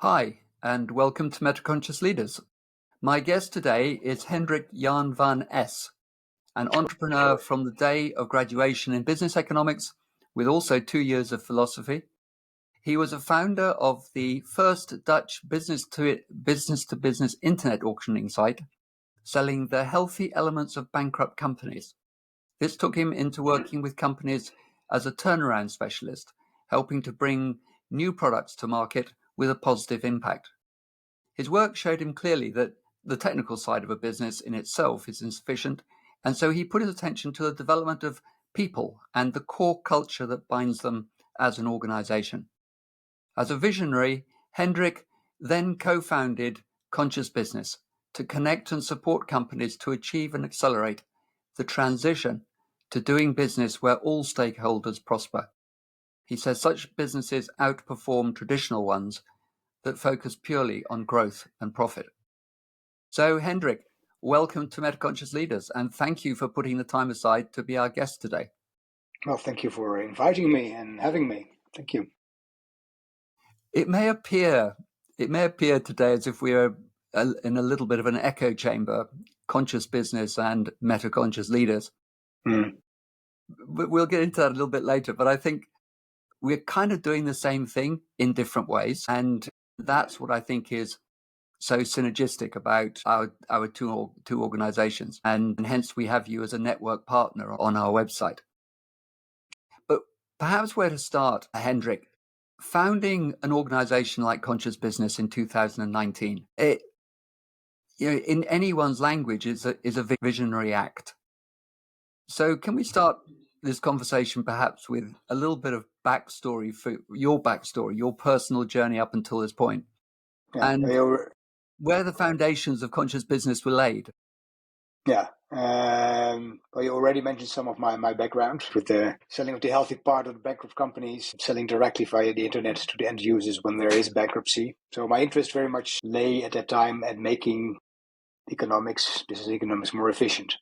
Hi, and welcome to Metaconscious Leaders. My guest today is Hendrik Jan van Es, an entrepreneur from the day of graduation in business economics with also 2 years of philosophy. He was a founder of the first Dutch business-to-business internet auctioning site, selling the healthy elements of bankrupt companies. This took him into working with companies as a turnaround specialist, helping to bring new products to market with a positive impact. His work showed him clearly that the technical side of a business in itself is insufficient, and so he put his attention to the development of people and the core culture that binds them as an organization. As a visionary, Hendrik then co-founded Conscious Business to connect and support companies to achieve and accelerate the transition to doing business where all stakeholders prosper. He says such businesses outperform traditional ones that focus purely on growth and profit. So, Hendrik, welcome to Metaconscious Leaders, and thank you for putting the time aside to be our guest today. Well, thank you for inviting me and having me. Thank you. It may appear today as if we are in a little bit of an echo chamber, conscious business and metaconscious leaders. But we'll get into that a little bit later. But I think we're kind of doing the same thing in different ways. And that's what I think is so synergistic about our two organizations. And hence we have you as a network partner on our website. But perhaps where to start, Hendrik, founding an organization like Conscious Business in 2019, in anyone's language is a visionary act. So can we start this conversation perhaps with a little bit of backstory, your personal journey up until this point, and where the foundations of Conscious Business were laid? Yeah. Well, you already mentioned some of my background with the selling of the healthy part of the bankrupt companies, selling directly via the internet to the end users when there is bankruptcy. So my interest very much lay at that time at making business economics more efficient.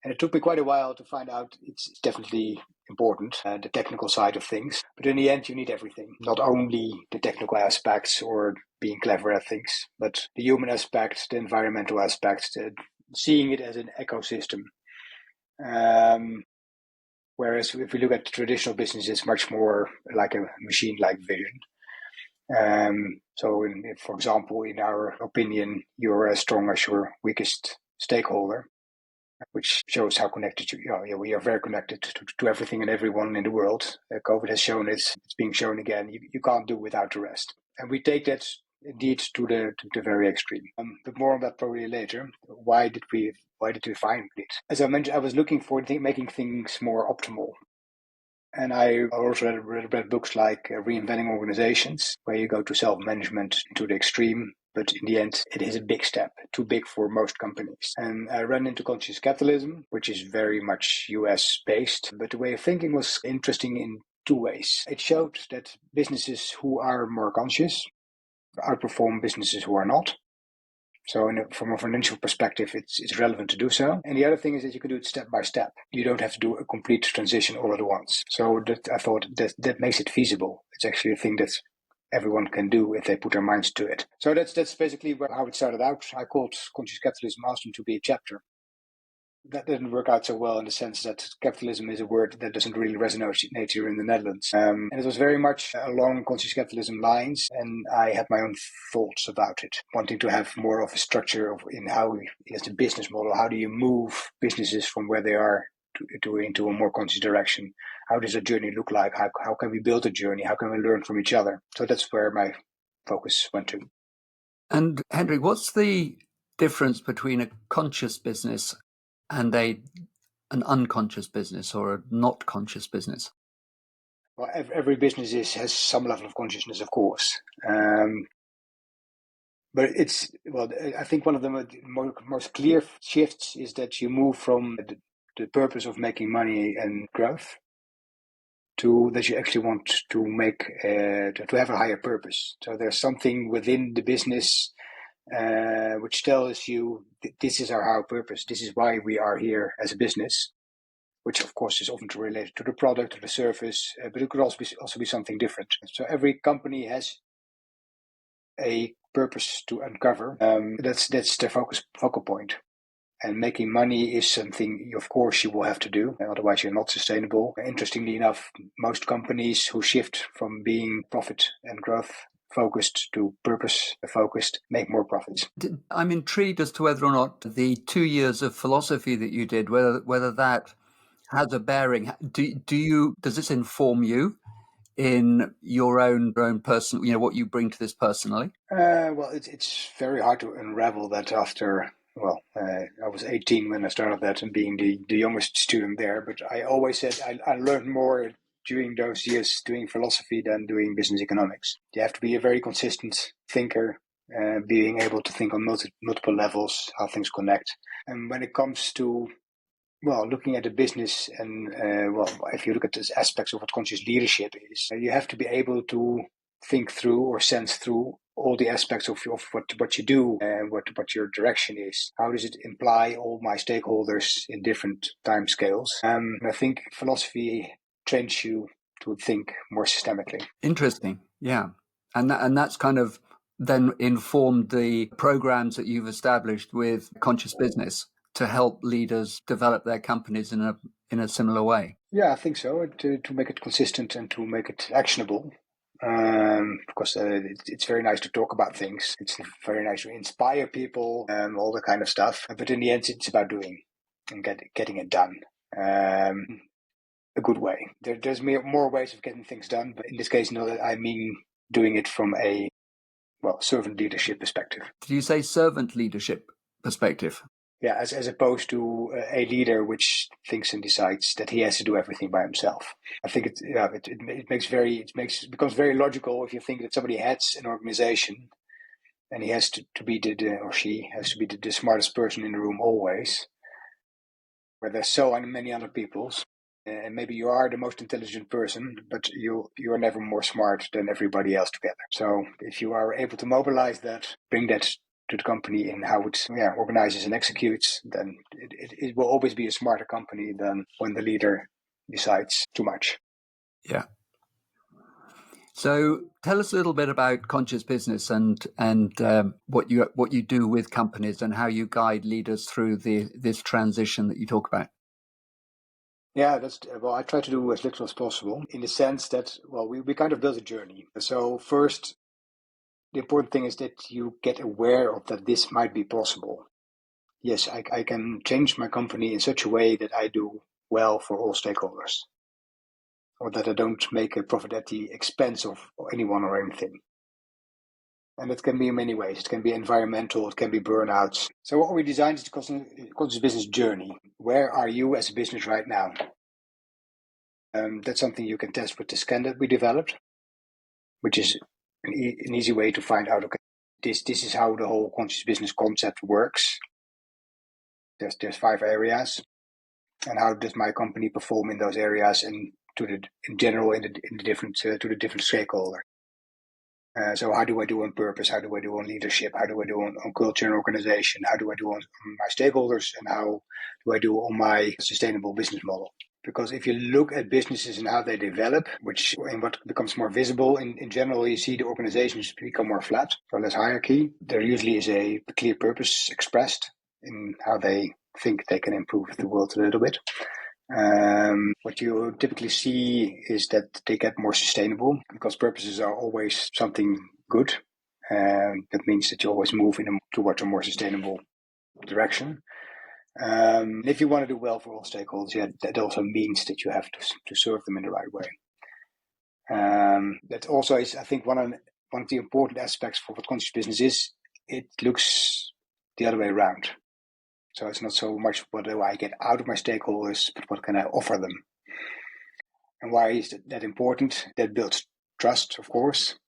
And it took me quite a while to find out it's definitely important, the technical side of things. But in the end, you need everything, not only the technical aspects or being clever at things, but the human aspects, the environmental aspects, seeing it as an ecosystem. Whereas if we look at traditional business, it's much more like a machine-like vision. For example, in our opinion, you're as strong as your weakest stakeholder, which shows how connected we are very connected to everything and everyone in the world. COVID has shown it's being shown again. You can't do without the rest. And we take that indeed to the very extreme. But more on that probably later. Why did we find it? As I mentioned, I was looking for making things more optimal. And I also read books like Reinventing Organizations, where you go to self-management to the extreme. But in the end, it is a big step, too big for most companies. And I ran into conscious capitalism, which is very much US-based. But the way of thinking was interesting in two ways. It showed that businesses who are more conscious outperform businesses who are not. So from a financial perspective, it's relevant to do so. And the other thing is that you can do it step by step. You don't have to do a complete transition all at once. So I thought that makes it feasible. It's actually a thing that everyone can do if they put their minds to it. So that's basically how it started out. I called Conscious Capitalism, asked them to be a chapter. That didn't work out so well in the sense that capitalism is a word that doesn't really resonate here in the Netherlands. And it was very much along conscious capitalism lines, and I had my own thoughts about it, wanting to have more of a structure in how, as the business model, how do you move businesses from where they are into a more conscious direction? How does a journey look like? How can we build a journey? How can we learn from each other? So that's where my focus went to. And Hendrik, what's the difference between a conscious business and an unconscious business or a not conscious business? Well, every business has some level of consciousness, of course. But I think one of the most clear shifts is that you move from the purpose of making money and growth to that you actually want to to have a higher purpose. So there's something within the business which tells you this is our higher purpose. This is why we are here as a business, which of course is often related to the product or the service, but it could also be something different. So every company has a purpose to uncover. That's the focal point. And making money is something, of course, you will have to do. Otherwise, you're not sustainable. Interestingly enough, most companies who shift from being profit and growth focused to purpose focused make more profits. I'm intrigued as to whether or not the 2 years of philosophy that you did, whether that has a bearing. Does this inform you in your own personal, what you bring to this personally? Well, it's very hard to unravel that after. Well, I was 18 when I started that, and being the youngest student there. But I always said I learned more during those years doing philosophy than doing business economics. You have to be a very consistent thinker, being able to think on multiple levels, how things connect. And when it comes to looking at the business and if you look at the aspects of what conscious leadership is, you have to be able to think through or sense through all the aspects of what you do and what your direction is. How does it imply all my stakeholders in different time scales? And I think philosophy trains you to think more systemically. Interesting, yeah, and that's kind of then informed the programs that you've established with Conscious Business to help leaders develop their companies in a similar way. Yeah, I think so. To make it consistent and to make it actionable. Because it's very nice to talk about things. It's very nice to inspire people and all that kind of stuff. But in the end, it's about doing and getting it done a good way. There's more ways of getting things done, but in this case, I mean doing it from a servant leadership perspective. Did you say servant leadership perspective? Yeah, as opposed to a leader which thinks and decides that he has to do everything by himself. I think it becomes very logical if you think that somebody heads an organization and he has to be or she has to be the smartest person in the room always, where there's so many other people. And maybe you are the most intelligent person, but you are never more smart than everybody else together. So if you are able to mobilize that, bring that to the company in how it organizes and executes, then it will always be a smarter company than when the leader decides too much. Yeah. So tell us a little bit about Conscious Business and what you do with companies and how you guide leaders through this transition that you talk about. Yeah, I try to do as little as possible in the sense that, we kind of build a journey. So first, the important thing is that you get aware of that this might be possible. Yes, I can change my company in such a way that I do well for all stakeholders, or that I don't make a profit at the expense of anyone or anything. And it can be in many ways. It can be environmental, it can be burnouts. So what we designed is the conscious business journey. Where are you as a business right now? That's something you can test with the scan that we developed, which is an easy way to find out, okay, this is how the whole conscious business concept works. There's 5 areas, and how does my company perform in those areas and in general to the different stakeholder. So how do I do on purpose? How do I do on leadership? How do I do on culture and organization? How do I do on my stakeholders? And how do I do on my sustainable business model? Because if you look at businesses and how they develop, and what becomes more visible, in general, you see the organizations become more flat, or less hierarchy. There usually is a clear purpose expressed in how they think they can improve the world a little bit. What you typically see is that they get more sustainable because purposes are always something good. That means that you always move towards a more sustainable direction. If you want to do well for all stakeholders, that also means that you have to serve them in the right way. That also is, I think, one of the important aspects for what conscious business is. It looks the other way around. So it's not so much what do I get out of my stakeholders, but what can I offer them? And why is that important? That builds trust, of course.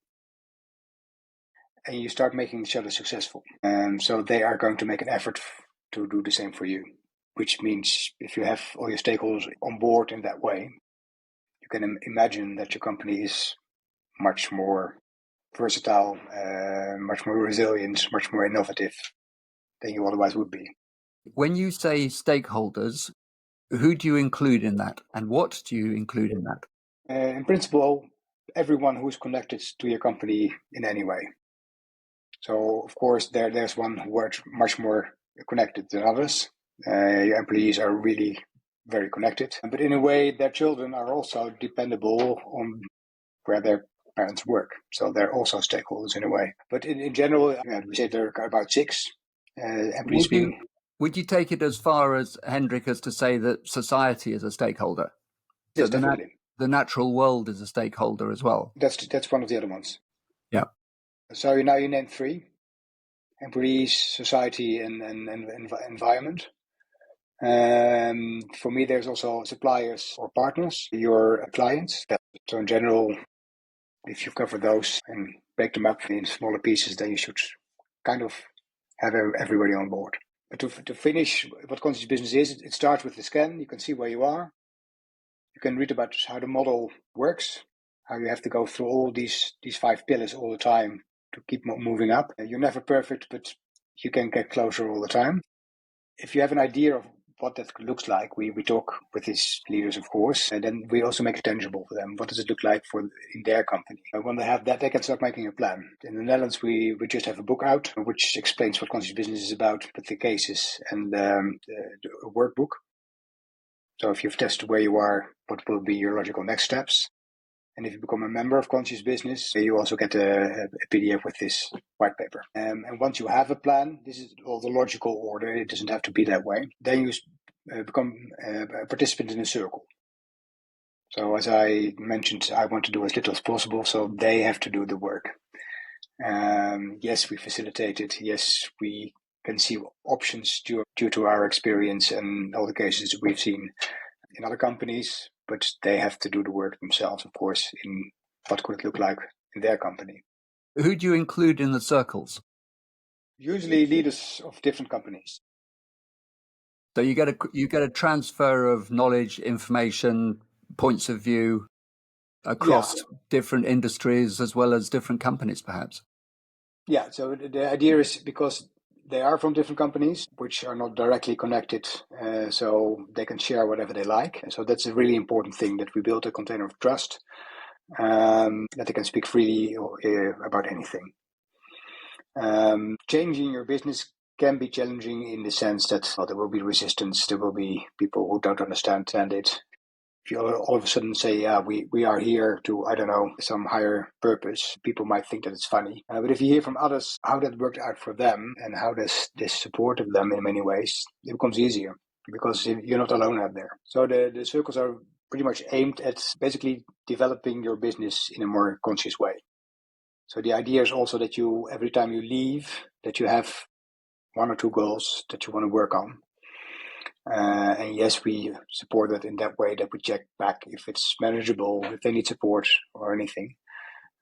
And you start making each other successful. So they are going to make an effort to do the same for you, which means if you have all your stakeholders on board in that way, you can imagine that your company is much more versatile, much more resilient, much more innovative than you otherwise would be. When you say stakeholders, who do you include in that, and what do you include in that? In principle, everyone who's connected to your company in any way. So, of course, there's one who are much more connected than others. Your employees are really very connected. But in a way, their children are also dependable on where their parents work. So they're also stakeholders in a way. But in general, we say there are about 6 employees Would you take it as far as, Hendrik, as to say that society is a stakeholder? Yes, So definitely. The natural world is a stakeholder as well. That's one of the other ones. Yeah. So now you named 3: employees, society, and environment. For me, there's also suppliers or partners, your clients. So in general, if you cover those and break them up in smaller pieces, then you should kind of have everybody on board. But to finish what conscious business is, it starts with the scan. You can see where you are. You can read about how the model works, how you have to go through all these 5 pillars all the time to keep moving up. You're never perfect, but you can get closer all the time. If you have an idea of what that looks like, we talk with these leaders, of course, and then we also make it tangible for them. What does it look like in their company? And when they have that, they can start making a plan. In the Netherlands, we just have a book out which explains what conscious business is about with the cases and the workbook. So if you've tested where you are, what will be your logical next steps? And if you become a member of Conscious Business, you also get a PDF with this white paper. And once you have a plan, this is all the logical order. It doesn't have to be that way. Then you become a participant in a circle. So as I mentioned, I want to do as little as possible, so they have to do the work. Yes, we facilitate it. Yes, we can see options due to our experience and all the cases we've seen in other companies, but they have to do the work themselves, of course, in what could it look like in their company. Who do you include in the circles? Usually leaders of different companies. So you get a transfer of knowledge, information, points of view across different industries as well as different companies, perhaps. Yeah, so the idea is because they are from different companies, which are not directly connected, so they can share whatever they like. And so that's a really important thing, that we build a container of trust, that they can speak freely about anything. Changing your business can be challenging in the sense that there will be resistance, there will be people who don't understand it. If you all of a sudden say, yeah, we are here to, I don't know, some higher purpose, people might think that it's funny. But if you hear from others how that worked out for them and how this supported them in many ways, it becomes easier because you're not alone out there. So the circles are pretty much aimed at basically developing your business in a more conscious way. So the idea is also that you, every time you leave, that you have 1 or 2 goals that you want to work on. And yes, we support it in that way, that we check back if it's manageable, if they need support or anything.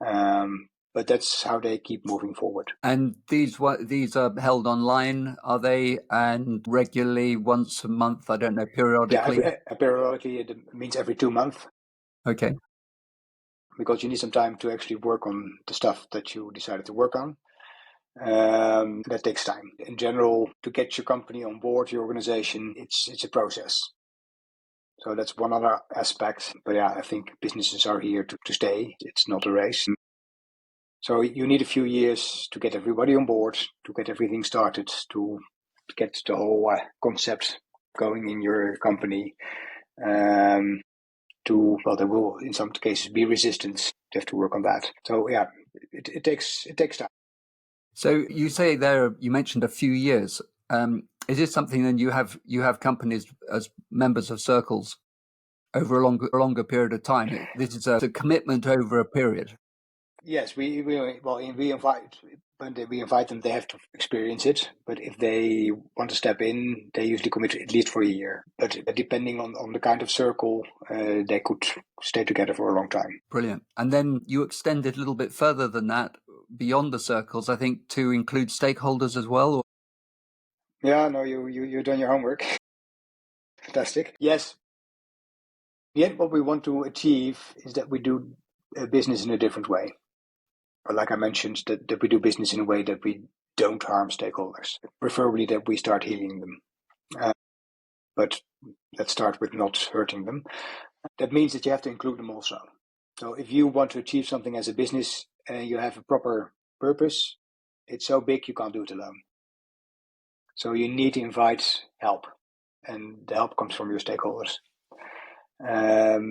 But that's how they keep moving forward. And these are held online, are they? And regularly, once a month, I don't know, periodically? Yeah, periodically, it means every 2 months. Okay. Because you need some time to actually work on the stuff that you decided to work on. That takes time. In general, to get your company on board, your organization, it's a process. So that's one other aspect. But yeah, I think businesses are here to stay. It's not a race. So you need a few years to get everybody on board, to get everything started, to get the whole concept going in your company. There will in some cases be resistance. You have to work on that. So yeah, it takes time. So you say there, you mentioned a few years. Is this something then you have companies as members of circles over a longer period of time? This is a commitment over a period. Yes, we invite, when we invite them, they have to experience it. But if they want to step in, they usually commit at least for a year. But depending on the kind of circle, they could stay together for a long time. Brilliant. And then you extend it a little bit further than that, beyond the circles, I think, to include stakeholders as well. Yeah, no, you've done your homework. Fantastic. Yes. Yet what we want to achieve is that we do business in a different way. Or like I mentioned, that we do business in a way that we don't harm stakeholders. Preferably that we start healing them. But let's start with not hurting them. That means that you have to include them also. So if you want to achieve something as a business and you have a proper purpose, it's so big you can't do it alone. So you need to invite help, and the help comes from your stakeholders.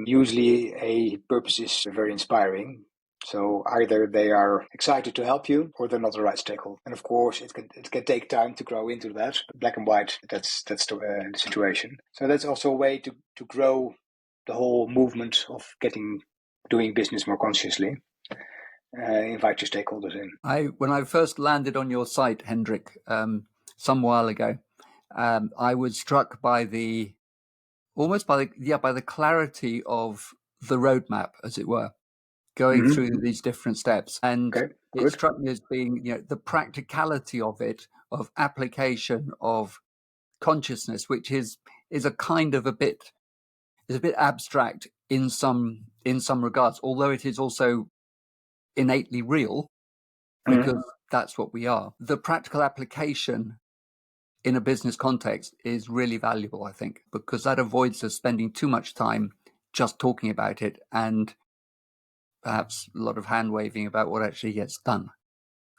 Usually a purpose is very inspiring. So either they are excited to help you or they're not the right stakeholder. And of course, it can take time to grow into that. Black and white, that's the situation. So that's also a way to grow the whole movement of doing business more consciously. Invite your stakeholders in. When I first landed on your site, Hendrik, some while ago, I was struck by the clarity of the roadmap, as it were, going through these different steps. And it struck me as being, the practicality of it, of application of consciousness, which is a kind of a bit abstract in some regards, although it is also innately real, because that's what we are. The practical application in a business context is really valuable, I think, because that avoids us spending too much time just talking about it and perhaps a lot of hand waving about what actually gets done.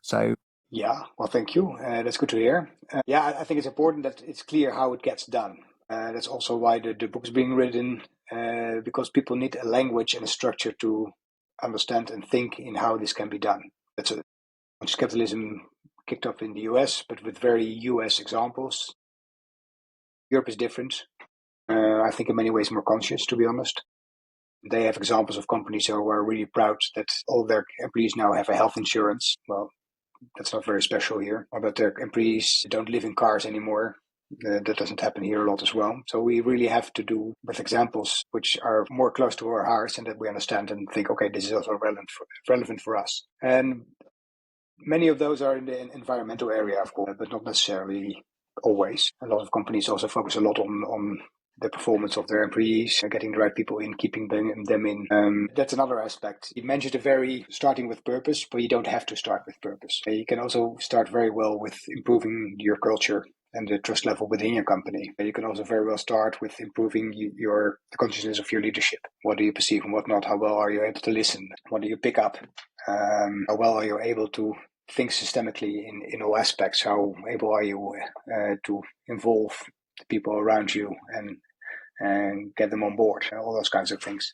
So yeah, well, thank you. That's good to hear. I think it's important that it's clear how it gets done. That's also why the book is being written, because people need a language and a structure to understand and think in how this can be done. That's capitalism kicked off in the US, but with very US examples. Europe is different. I think in many ways more conscious, to be honest. They have examples of companies who are really proud that all their employees now have a health insurance. Well, that's not very special here. Or that their employees don't live in cars anymore. That doesn't happen here a lot as well. So we really have to do with examples which are more close to our hearts and that we understand and think, okay, this is also relevant for us. And many of those are in the environmental area, of course, but not necessarily always. A lot of companies also focus a lot on the performance of their employees, getting the right people in, keeping them in. That's another aspect. You mentioned starting with purpose, but you don't have to start with purpose. You can also start very well with improving your culture and the trust level within your company. You can also very well start with improving the consciousness of your leadership. What do you perceive and what not? How well are you able to listen? What do you pick up? How well are you able to think systemically in all aspects? How able are you to involve the people around you and get them on board? All those kinds of things.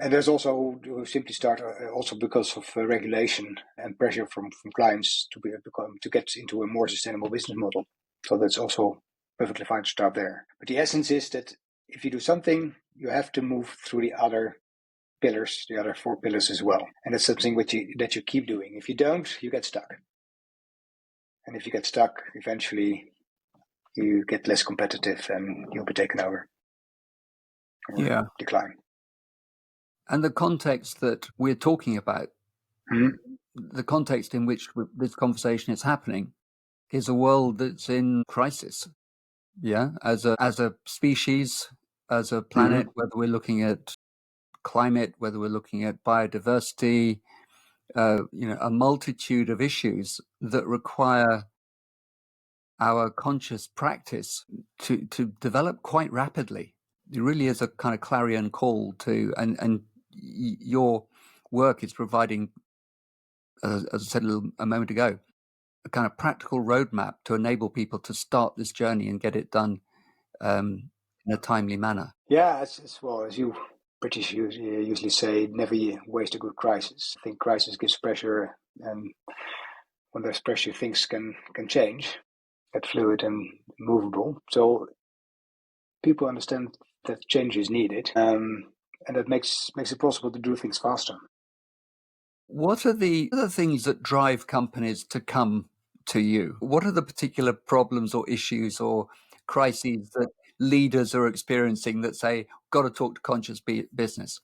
And there's also to simply start also because of regulation and pressure from clients to get into a more sustainable business model. So that's also perfectly fine to start there. But the essence is that if you do something, you have to move through the other pillars, the other 4 pillars as well. And that's something that you keep doing. If you don't, you get stuck. And if you get stuck, eventually you get less competitive and you'll be taken over. Or decline. And the context that we're talking about, the context in which this conversation is happening, is a world that's in crisis. Yeah, as a species, as a planet, whether we're looking at climate, whether we're looking at biodiversity, a multitude of issues that require our conscious practice to develop quite rapidly. It really is a kind of clarion call to, and your work is providing, as I said a moment ago, a kind of practical roadmap to enable people to start this journey and get it done in a timely manner. Yeah, as well as you British usually say, never waste a good crisis. I think crisis gives pressure, and when there's pressure, things can change, get fluid and movable. So people understand that change is needed, and that makes it possible to do things faster. What are the things that drive companies to come to you? What are the particular problems or issues or crises that leaders are experiencing that say, got to talk to conscious business?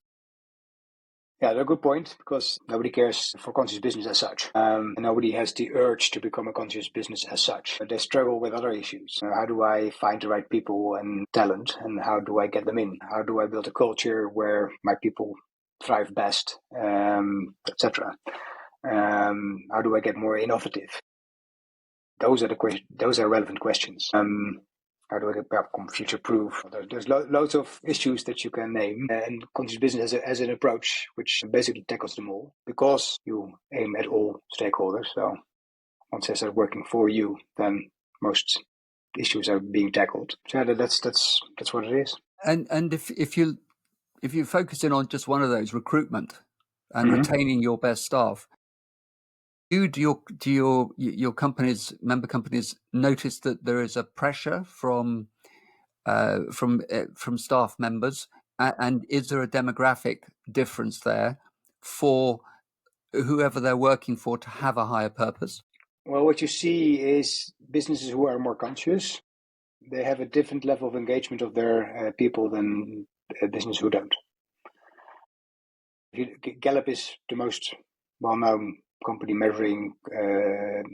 Yeah, that's a good point, because nobody cares for conscious business as such. And nobody has the urge to become a conscious business as such. They struggle with other issues. How do I find the right people and talent, and how do I get them in? How do I build a culture where my people thrive best, etc.? How do I get more innovative? Those are relevant questions. How do I become future-proof? There's loads of issues that you can name, and conscious business has an approach which basically tackles them all because you aim at all stakeholders. So once they start working for you, then most issues are being tackled. So that's what it is. And if you focus in on just one of those, recruitment and retaining your best staff, do your companies, member companies, notice that there is a pressure from staff members, and is there a demographic difference there for whoever they're working for to have a higher purpose? Well, what you see is businesses who are more conscious, they have a different level of engagement of their people than a business who don't. Gallup is the most well-known company measuring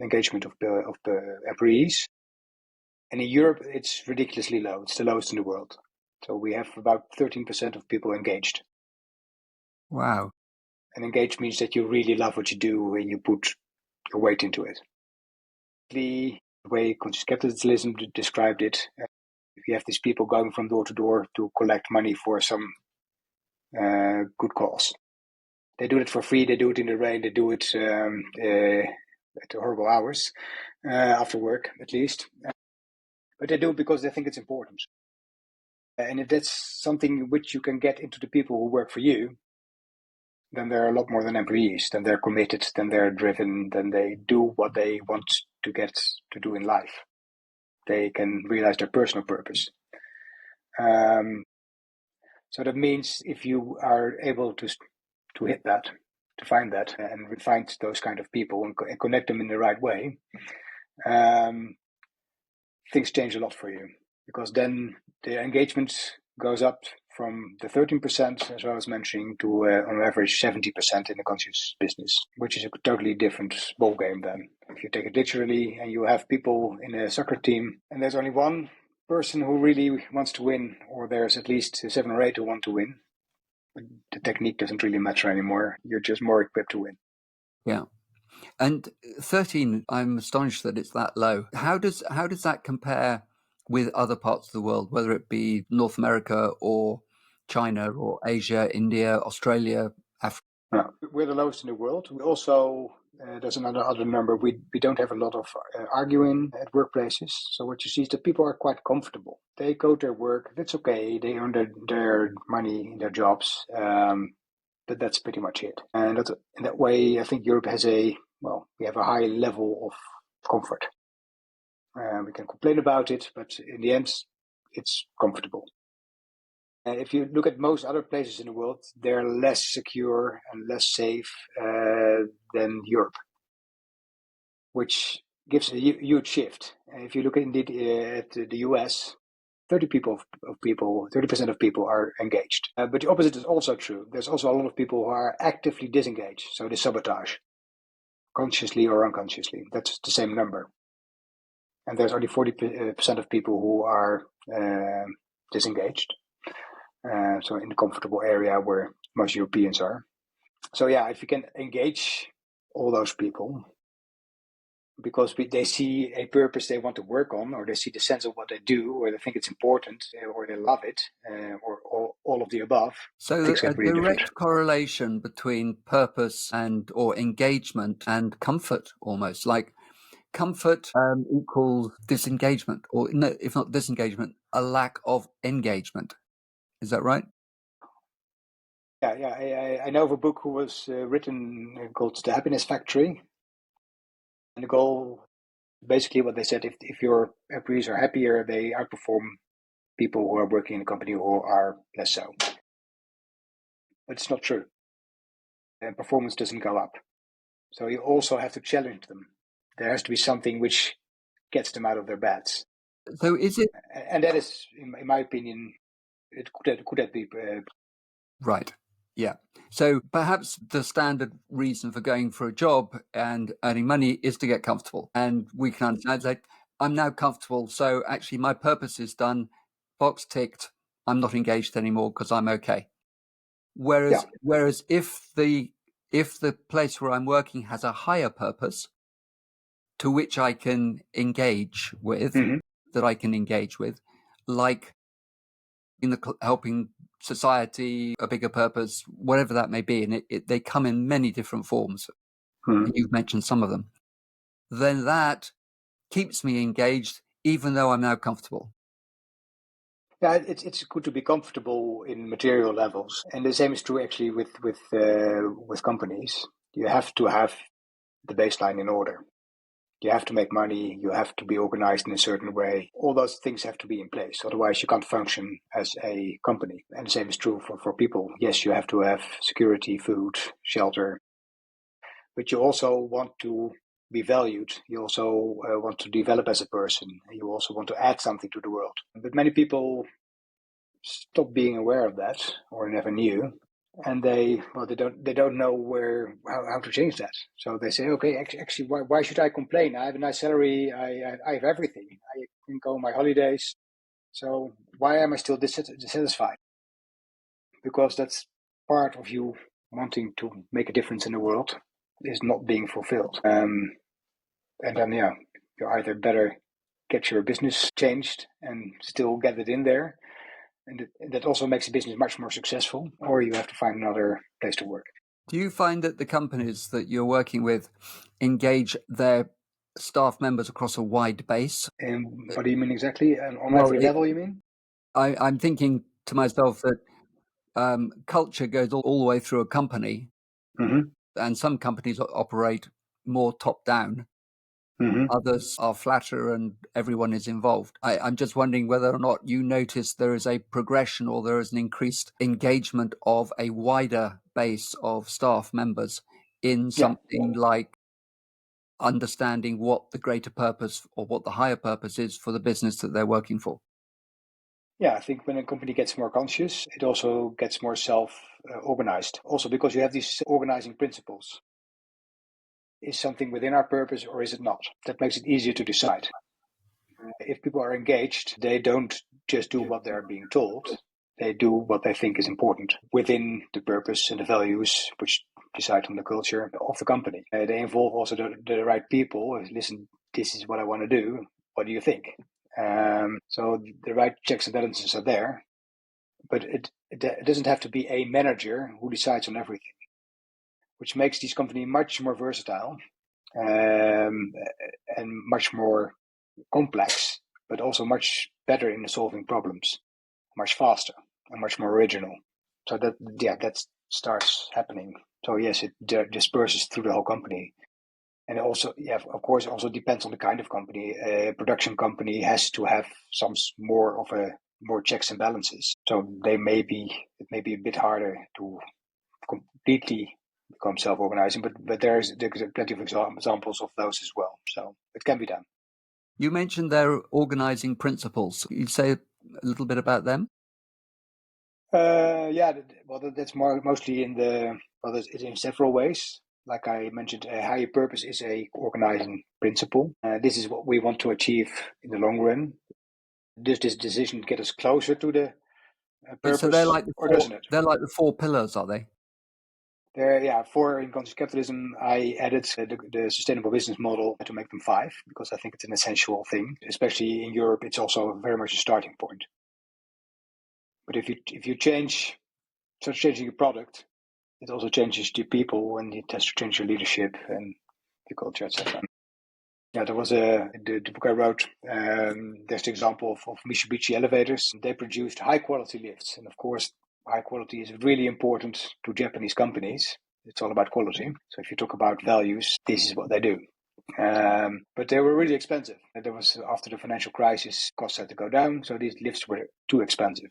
engagement of the employees. And in Europe, it's ridiculously low. It's the lowest in the world. So we have about 13% of people engaged. Wow. And engaged means that you really love what you do and you put your weight into it. The way conscious capitalism described it, if you have these people going from door to door to collect money for some good cause. They do it for free. They do it in the rain. They do it at horrible hours after work, at least. But they do it because they think it's important. And if that's something which you can get into the people who work for you, then they're a lot more than employees. Then they're committed. Then they're driven. Then they do what they want to get to do in life. They can realize their personal purpose. So that means if you are able to hit that, to find that, and find those kind of people and connect them in the right way, things change a lot for you, because then the engagement goes up from the 13%, as I was mentioning, to on average 70% in the conscious business, which is a totally different ballgame then. If you take it literally and you have people in a soccer team and there's only one person who really wants to win, or there's at least 7 or 8 who want to win, the technique doesn't really matter anymore. You're just more equipped to win. Yeah. And 13, I'm astonished that it's that low. How does that compare with other parts of the world, whether it be North America or China or Asia, India, Australia, Africa? No, we're the lowest in the world. We also, there's another number, we don't have a lot of arguing at workplaces. So what you see is that people are quite comfortable. They go to their work, that's okay, they earn their money in their jobs, but that's pretty much it. And in that way, I think Europe has we have a high level of comfort. We can complain about it, but in the end, it's comfortable. If you look at most other places in the world, they're less secure and less safe than Europe, which gives a huge shift. If you look indeed at the US, 30% of people are engaged. But the opposite is also true. There's also a lot of people who are actively disengaged, so they sabotage, consciously or unconsciously. That's the same number. And there's only 40% of people who are disengaged. So in the comfortable area where most Europeans are. So yeah, if you can engage all those people, because they see a purpose they want to work on, or they see the sense of what they do, or they think it's important, or they love it, or all of the above. So a direct correlation between purpose or engagement and comfort, almost like comfort equals disengagement, or no, if not disengagement, a lack of engagement. Is that right? Yeah. I know of a book who was written called The Happiness Factory. And the goal, basically what they said, if your employees are happier, they outperform people who are working in a company who are less so. But it's not true. And performance doesn't go up. So you also have to challenge them. There has to be something which gets them out of their beds. So is it... And that is, in my opinion, could that be... Right. Yeah. So perhaps the standard reason for going for a job and earning money is to get comfortable. And we can understand, like, I'm now comfortable, so actually my purpose is done, box ticked, I'm not engaged anymore because I'm okay. Whereas if the place where I'm working has a higher purpose to which I can engage with, that I can engage with, like helping society, a bigger purpose, whatever that may be, and they come in many different forms, and you've mentioned some of them, then that keeps me engaged even though I'm now comfortable. Yeah, it's good to be comfortable in material levels, and the same is true actually with companies. You have to have the baseline in order. You have to make money. You have to be organized in a certain way. All those things have to be in place. Otherwise, you can't function as a company. And the same is true for people. Yes, you have to have security, food, shelter, but you also want to be valued. You also want to develop as a person. You also want to add something to the world. But many people stop being aware of that or never knew, and they don't know how to change that. So they say, okay, actually, why should I complain? I have a nice salary. I have everything. I can go on my holidays. So why am I still dissatisfied? Because that's part of you wanting to make a difference in the world is not being fulfilled. And then you either better get your business changed and still get it in there, and that also makes the business much more successful, or you have to find another place to work. Do you find that the companies that you're working with engage their staff members across a wide base? And what do you mean exactly? On every level, you mean? I'm thinking to myself that culture goes all the way through a company, and some companies operate more top down. Others are flatter and everyone is involved. I'm just wondering whether or not you notice there is a progression or there is an increased engagement of a wider base of staff members in something like understanding what the greater purpose or what the higher purpose is for the business that they're working for. Yeah, I think when a company gets more conscious, it also gets more self-organized. Also because you have these organizing principles. Is something within our purpose or is it not? That makes it easier to decide. If people are engaged, they don't just do what they're being told. They do what they think is important within the purpose and the values which decide on the culture of the company. They involve also the right people. Listen, this is what I want to do. What do you think? So the right checks and balances are there, but it doesn't have to be a manager who decides on everything, which makes these companies much more versatile and much more complex, but also much better in solving problems, much faster and much more original. So that starts happening. So yes, it disperses through the whole company. And also, of course, also depends on the kind of company. A production company has to have some more checks and balances. So it may be a bit harder to completely become self-organizing, but there's plenty of examples of those as well. So it can be done. You mentioned their organizing principles. Can you say a little bit about them? That's mostly it's in several ways. Like I mentioned, a higher purpose is a organizing principle. This is what we want to achieve in the long run. Does this decision get us closer to the purpose, so they're like doesn't it? They're like the 4 pillars, are they? For in Conscious Capitalism, I added the sustainable business model to make them 5 because I think it's an essential thing. Especially in Europe, it's also very much a starting point. But if you start changing your product, it also changes the people, and it has to change your leadership and the culture, etc. Yeah, there was the book I wrote. There's the example of Mitsubishi elevators. They produced high quality lifts, and of course, high quality is really important to Japanese companies. It's all about quality. So if you talk about values, this is what they do. But they were really expensive. And there was after the financial crisis, costs had to go down, so these lifts were too expensive.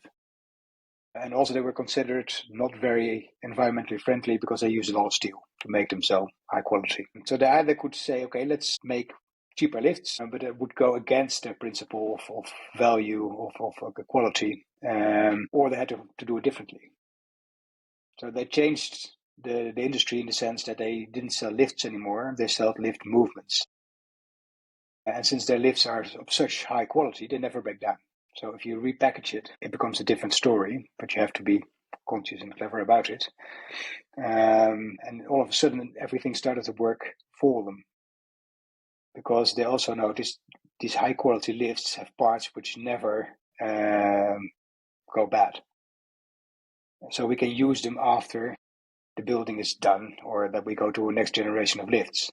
And also they were considered not very environmentally friendly because they use a lot of steel to make them so high quality. So they either could say, okay, let's make cheaper lifts, but it would go against the principle of value, of quality, or they had to do it differently. So they changed the industry in the sense that they didn't sell lifts anymore, they sold lift movements. And since their lifts are of such high quality, they never break down. So if you repackage it, it becomes a different story, but you have to be conscious and clever about it. And all of a sudden, everything started to work for them because they also noticed these high quality lifts have parts which never go bad. So we can use them after the building is done, or that we go to a next generation of lifts.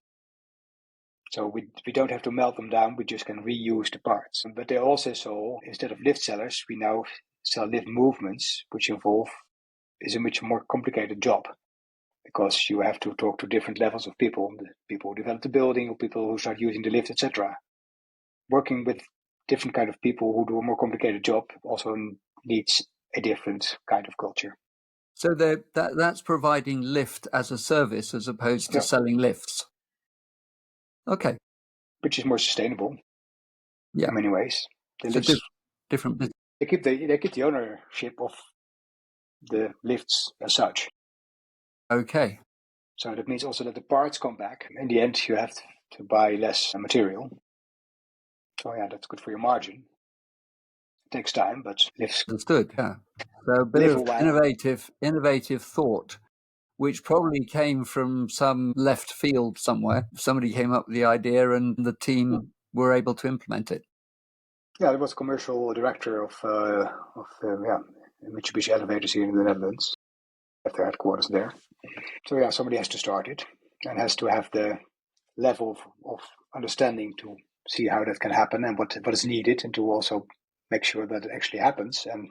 So we don't have to melt them down, we just can reuse the parts. But they also saw, instead of lift sellers, we now sell lift movements, which is a much more complicated job, because you have to talk to different levels of people, the people who develop the building, or people who start using the lift, etc. Working with different kind of people who do a more complicated job also needs a different kind of culture. So that's providing lift as a service as opposed to selling lifts. Okay. Which is more sustainable in many ways. The lifts, different business. They keep the ownership of the lifts as such. Okay. So that means also that the parts come back. In the end, you have to buy less material. So that's good for your margin. It takes time, but lifts. Understood. Yeah. So a bit of innovative thought, which probably came from some left field somewhere. Somebody came up with the idea, and the team were able to implement it. Yeah, there was a commercial director of Mitsubishi Elevators here in the Netherlands. Have their headquarters there. So somebody has to start it and has to have the level of understanding to see how that can happen and what is needed, and to also make sure that it actually happens and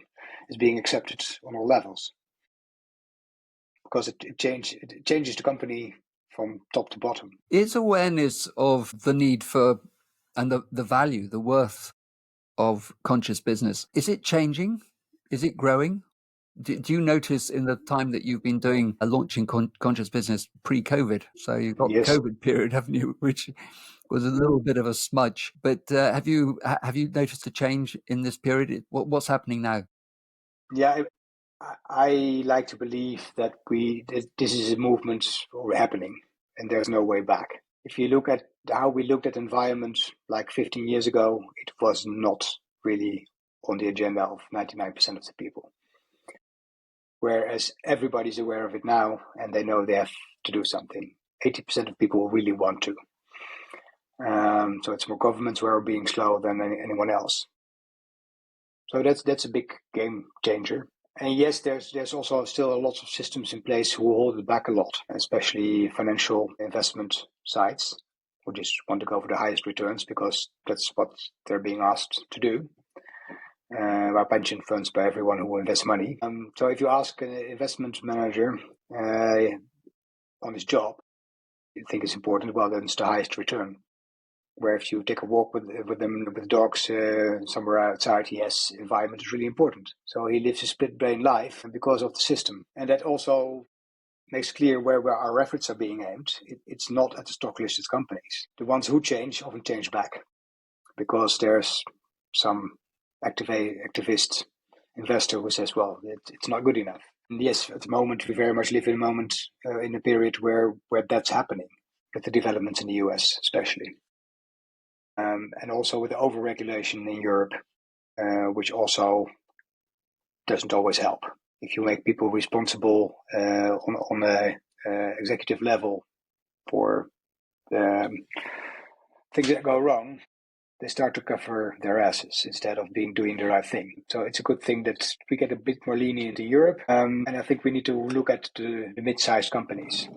is being accepted on all levels. Because it changes the company from top to bottom. Is awareness of the need for and the value, the worth of conscious business, is it changing? Is it growing? Do you notice in the time that you've been doing launching conscious business pre-COVID? So you've got the COVID period, haven't you? Which was a little bit of a smudge. But have you noticed a change in this period? What's happening now? Yeah, I like to believe that this is a movement happening, and there's no way back. If you look at how we looked at environment like 15 years ago, it was not really on the agenda of 99% of the people. Whereas everybody's aware of it now, and they know they have to do something. 80% of people really want to. So it's more governments who are being slow than anyone else. So that's a big game changer. And yes, there's also still a lot of systems in place who hold it back a lot, especially financial investment sites who just want to go for the highest returns because that's what they're being asked to do. By pension funds, by everyone who invests money. So if you ask an investment manager on his job, you think it's important, well, then it's the highest return. Where if you take a walk with them with dogs somewhere outside, yes, environment is really important. So he lives a split brain life because of the system, and that also makes clear where our efforts are being aimed. It's not at the stock listed companies. The ones who change often change back because there's some activist investor who says, well, it's not good enough. And yes, at the moment, we very much live in a moment, in a period where that's happening, with the developments in the US especially. And also with the over-regulation in Europe, which also doesn't always help. If you make people responsible on a executive level for things that go wrong, they start to cover their asses instead of doing the right thing. So it's a good thing that we get a bit more lenient in Europe. And I think we need to look at the mid-sized companies,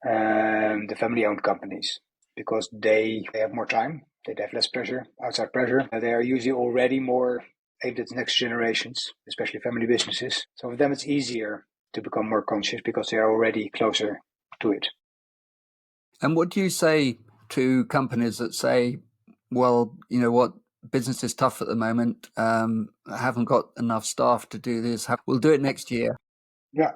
the family-owned companies, because they have more time. They have less pressure, outside pressure. They are usually already more aimed at the next generations, especially family businesses. So for them, it's easier to become more conscious because they are already closer to it. And what do you say to companies that say, well, you know what, business is tough at the moment. I haven't got enough staff to do this. We'll do it next year. Yeah.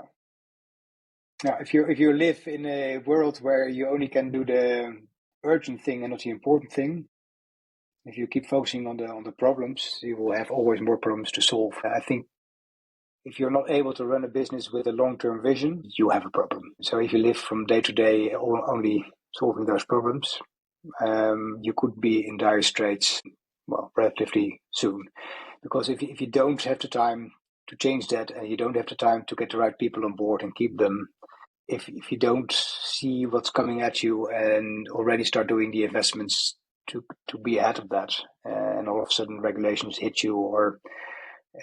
Now, if you live in a world where you only can do the urgent thing and not the important thing, if you keep focusing on the problems, you will have always more problems to solve. I think if you're not able to run a business with a long-term vision, you have a problem. So if you live from day to day only solving those problems, you could be in dire straits, well, relatively soon. Because if you don't have the time to change that, and you don't have the time to get the right people on board and keep them, if you don't see what's coming at you and already start doing the investments to be ahead of that, and all of a sudden regulations hit you, or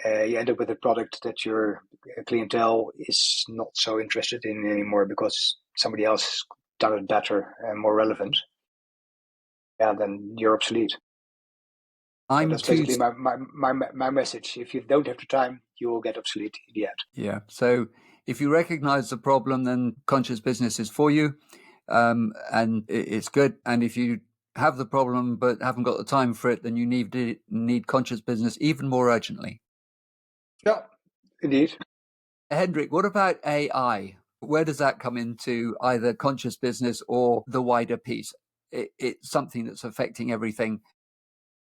you end up with a product that your clientele is not so interested in anymore because somebody else done it better and more relevant. Yeah, then you're obsolete. So that's basically my message. If you don't have the time, you will get obsolete in the end. Yeah. So if you recognize the problem, then conscious business is for you, and it's good. And if you have the problem but haven't got the time for it, then you need conscious business even more urgently. Yeah, indeed. Hendrik, what about AI? Where does that come into either conscious business or the wider piece? It's something that's affecting everything.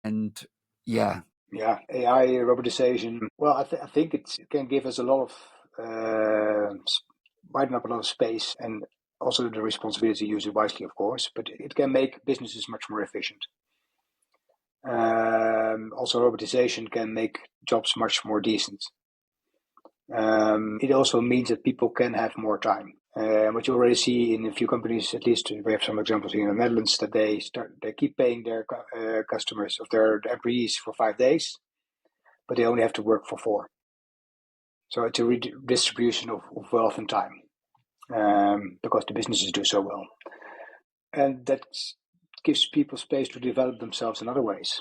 And yeah. Yeah, AI, robotization. Well, I think it can give us a lot of, widen up a lot of space, and also the responsibility to use it wisely, of course, but it can make businesses much more efficient. Also, robotization can make jobs much more decent. It also means that people can have more time. What you already see in a few companies, at least we have some examples here in the Netherlands, that they keep paying their customers of their employees for 5 days, but they only have to work for 4. So it's a redistribution of wealth and time, because the businesses do so well, and that gives people space to develop themselves in other ways,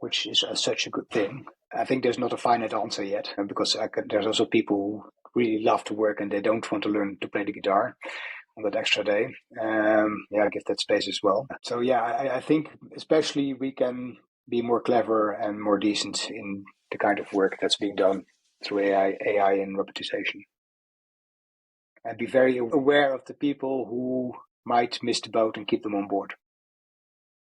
which is such a good thing. I think there's not a finite answer yet, because there's also people who really love to work and they don't want to learn to play the guitar on that extra day. I give that space as well. So I think especially we can be more clever and more decent in the kind of work that's being done through AI and robotization. And be very aware of the people who might miss the boat and keep them on board.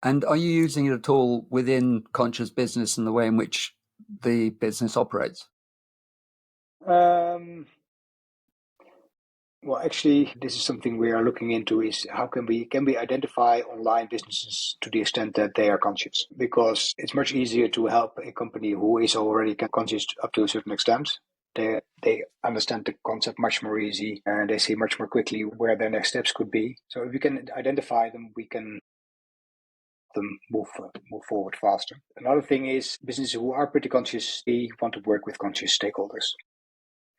And are you using it at all within conscious business and the way in which the business operates? Well, actually, this is something we are looking into: is how can we identify online businesses to the extent that they are conscious? Because it's much easier to help a company who is already conscious up to a certain extent. They understand the concept much more easy, and they see much more quickly where their next steps could be. So if we can identify them, we can them move forward faster. Another thing is businesses who are pretty conscious, they want to work with conscious stakeholders.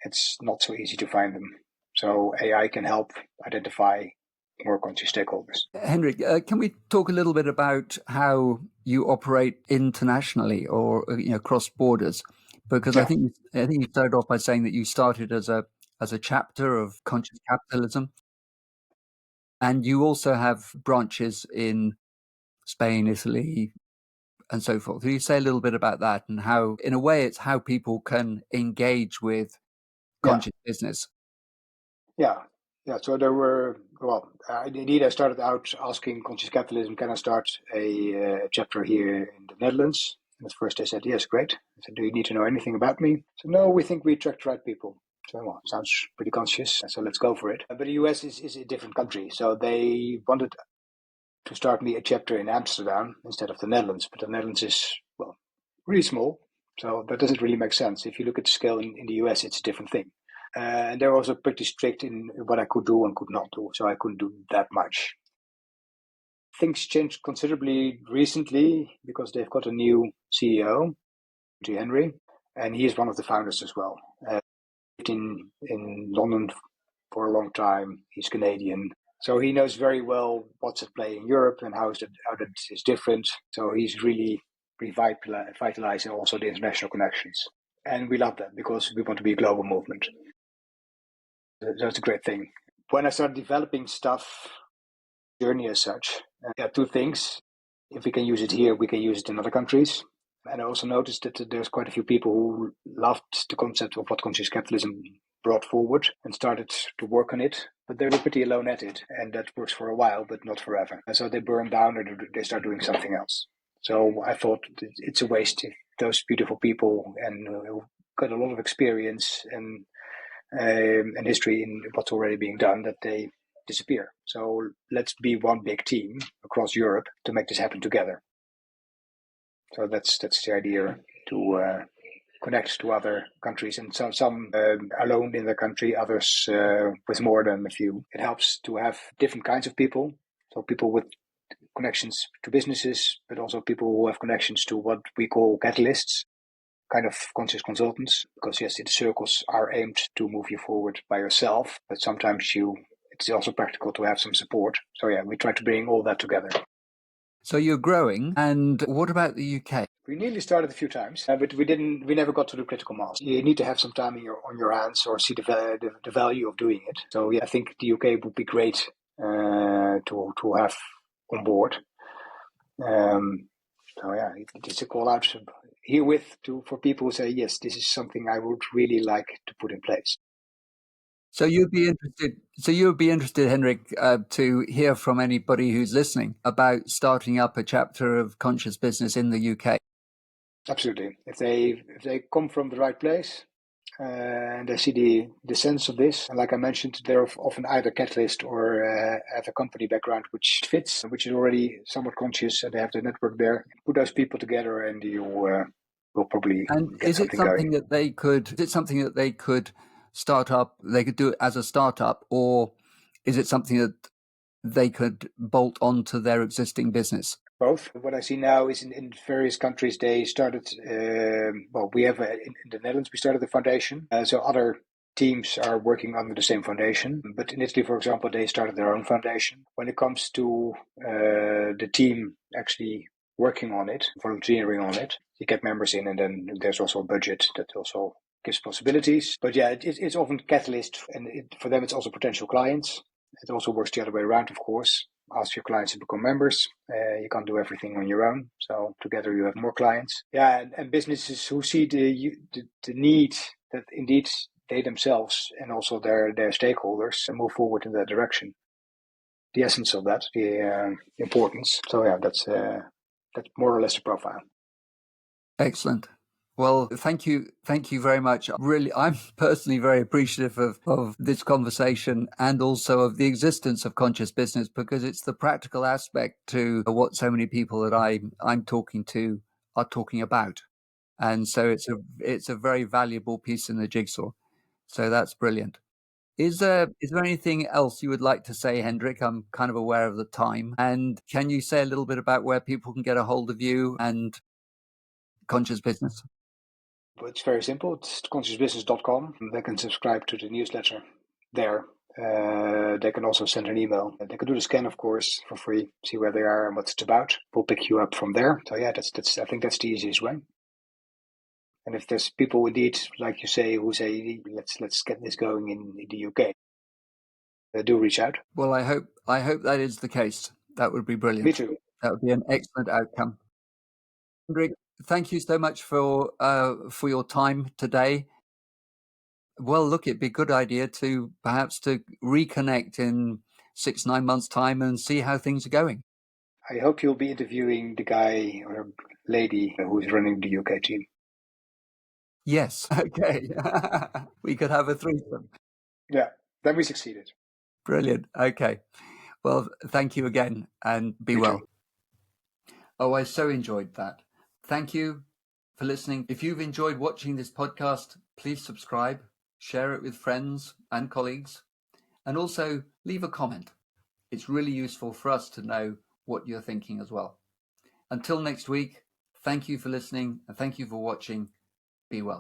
It's not so easy to find them. So AI can help identify more conscious stakeholders. Hendrik, can we talk a little bit about how you operate internationally or across borders? Because I think you started off by saying that you started as a chapter of Conscious Capitalism, and you also have branches in Spain, Italy, and so forth. Can you say a little bit about that and how, in a way, it's how people can engage with conscious business? Yeah. So there were, indeed, I started out asking Conscious Capitalism, can I start a chapter here in the Netherlands? And at first they said, yes, great. I said, do you need to know anything about me? So no, we think we attract the right people. So, well, sounds pretty conscious, so let's go for it. But the US is a different country, so they wanted to start me a chapter in Amsterdam instead of the Netherlands. But the Netherlands is, well, really small, so that doesn't really make sense. If you look at the scale in the US, it's a different thing. And they're also pretty strict in what I could do and could not do, so I couldn't do that much. Things changed considerably recently because they've got a new CEO, Henry, and he is one of the founders as well. Lived in London for a long time. He's Canadian, so he knows very well what's at play in Europe and how that is different. So he's really revitalizing also the international connections, and we love that because we want to be a global movement. That's a great thing. When I started developing stuff, journey as such, two things. If we can use it here, we can use it in other countries. And I also noticed that there's quite a few people who loved the concept of what conscious capitalism brought forward and started to work on it, but they were pretty alone at it, and that works for a while, but not forever. And so they burn down or they start doing something else. So I thought it's a waste if those beautiful people and who got a lot of experience and history in what's already being done, that they disappear. So let's be one big team across Europe to make this happen together. So that's the idea, to connect to other countries, and some alone in the country, others with more than a few. It helps to have different kinds of people, so people with connections to businesses, but also people who have connections to what we call catalysts, kind of conscious consultants. Because yes, the circles are aimed to move you forward by yourself, but sometimes it's also practical to have some support. So yeah, we try to bring all that together. So you're growing, and what about the UK? We nearly started a few times, but we never got to the critical mass. You need to have some time on your hands or see the value of doing it. So yeah, I think the UK would be great to have on board. So yeah, it's a call out herewith for people who say, yes, this is something I would really like to put in place. So you'd be interested, Hendrik, to hear from anybody who's listening about starting up a chapter of conscious business in the UK. Absolutely. If they come from the right place and they see the sense of this, and like I mentioned, they're often either catalyst or have a company background which fits, which is already somewhat conscious, and they have the network there. Put those people together, and you will probably get something going. Is it something that they could start up? They could do it as a startup, or is it something that they could bolt onto their existing business? Both. What I see now is in various countries they started. We have in the Netherlands we started the foundation, so other teams are working under the same foundation. But in Italy, for example, they started their own foundation. When it comes to the team actually working on it, volunteering on it, you get members in, and then there's also a budget that also gives possibilities. But yeah, it's often catalyst, and for them it's also potential clients. It also works the other way around, of course. Ask your clients to become members. You can't do everything on your own. So together you have more clients. Yeah, and businesses who see the need that indeed they themselves and also their stakeholders move forward in that direction. The essence of that, the importance. So yeah, that's more or less the profile. Excellent. Well, thank you very much. Really, I'm personally very appreciative of this conversation and also of the existence of conscious business, because it's the practical aspect to what so many people that I'm talking to are talking about. And so it's a very valuable piece in the jigsaw. So that's brilliant. Is there anything else you would like to say, Hendrik? I'm kind of aware of the time. And can you say a little bit about where people can get a hold of you and conscious business? It's very simple. It's consciousbusiness.com. They can subscribe to the newsletter there. They can also send an email. They can do the scan, of course, for free, see where they are and what it's about. We'll pick you up from there. So yeah, I think that's the easiest way. And if there's people indeed, like you say, who say, let's get this going in the UK, do reach out. Well, I hope that is the case. That would be brilliant. Me too. That would be an excellent outcome. Hendrik, thank you so much for your time today. Well, look, it'd be a good idea to perhaps to reconnect in 6-9 months' time and see how things are going. I hope you'll be interviewing the guy or lady who's running the UK team. Yes. Okay. We could have a threesome. Yeah, then we succeeded. Brilliant. Okay. Well, thank you again, and be You well. too. Oh, I so enjoyed that. Thank you for listening. If you've enjoyed watching this podcast, please subscribe, share it with friends and colleagues, and also leave a comment. It's really useful for us to know what you're thinking as well. Until next week, thank you for listening and thank you for watching. Be well.